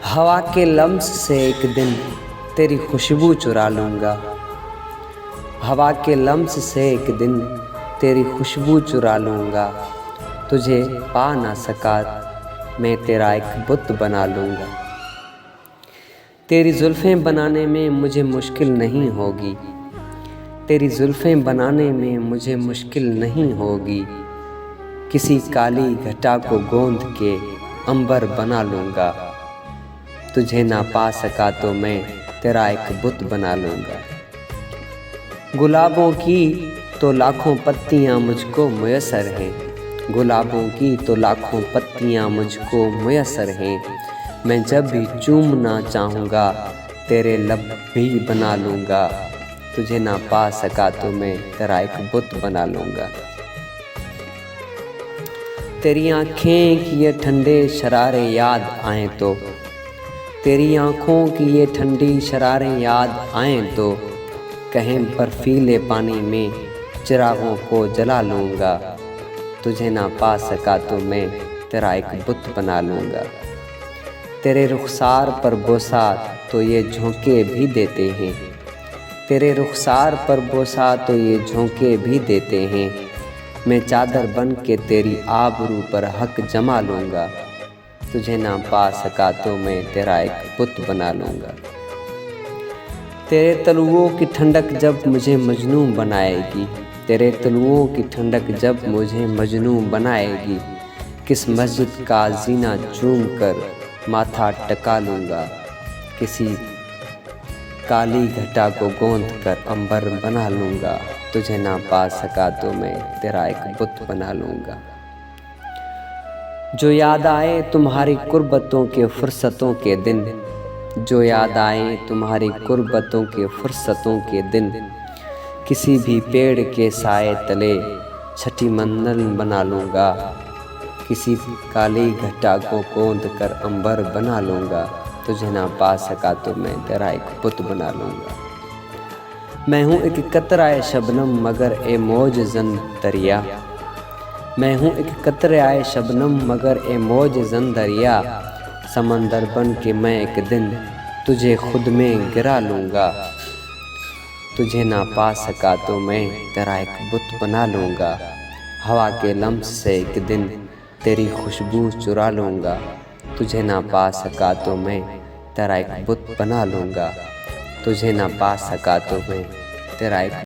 हवा के लम्स से एक दिन तेरी खुशबू चुरा लूँगा। हवा के लम्स से एक दिन तेरी खुशबू चुरा लूँगा। तुझे पा ना सका मैं तेरा एक बुत बना लूँगा। तेरी जुल्फ़ें बनाने में मुझे मुश्किल नहीं होगी। तेरी जुल्फ़ें बनाने में मुझे मुश्किल नहीं होगी। किसी काली घटा को गोंद के अंबर बना लूँगा। तुझे ना पा सका तो मैं तेरा एक बुत बना लूँगा। गुलाबों की तो लाखों पत्तियाँ मुझको मुयस्सर हैं। गुलाबों की तो लाखों पत्तियाँ मुझको मुयस्सर हैं। मैं जब भी चूमना चाहूँगा तेरे लब भी बना लूँगा। तुझे ना पा सका तो मैं तेरा एक बुत बना लूँगा। तेरी आँखें की ये ठंडे शरारे याद आएँ तो, तेरी आँखों की ये ठंडी शरारें याद आएँ तो, कहें बर्फीले पानी में चिरागों को जला लूँगा। तुझे ना पा सका तो मैं तेरा एक बुत बना लूँगा। तेरे रुखसार पर बोसा तो ये झोंके भी देते हैं। तेरे रुखसार पर बोसा तो ये झोंके भी देते हैं। मैं चादर बन के तेरी आबरू पर हक जमा लूँगा। तुझे ना पा सका तो मैं तेरा एक बुत बना लूँगा। तेरे तलुओं की ठंडक जब मुझे मजनू बनाएगी। तेरे तलुओं की ठंडक जब मुझे मजनू बनाएगी। किस मस्जिद का जीना चूम कर माथा टका लूँगा। किसी काली घटा को गोंद कर अंबर बना लूँगा। तुझे ना पा सका तो मैं तेरा एक बुत बना लूँगा। जो याद आए तुम्हारी कुर्बतों के फुर्सतों के दिन, जो याद आए तुम्हारी कुर्बतों के फुर्सतों के दिन, किसी भी पेड़ के साए तले छठी मंजिल बना लूँगा। किसी काली घटा को गोंद कर अंबर बना लूँगा। तुझे ना पा सका तो मैं तेरा एक बुत बना लूँगा। मैं हूँ एक कतराए शबनम मगर ए मौज जन दरिया। मैं हूँ एक कतराए शबनम मगर ए मौज जन दरिया। समंदर बन के मैं एक दिन तुझे खुद में गिरा लूँगा। तुझे ना पा सका तो मैं तेरा एक बुत बना लूँगा। हवा के लम्स से एक दिन तेरी खुशबू चुरा लूँगा। तुझे ना पा सका तो मैं तेरा एक बुत बना लूँगा। तुझे ना पा सका तो मैं तेरा एक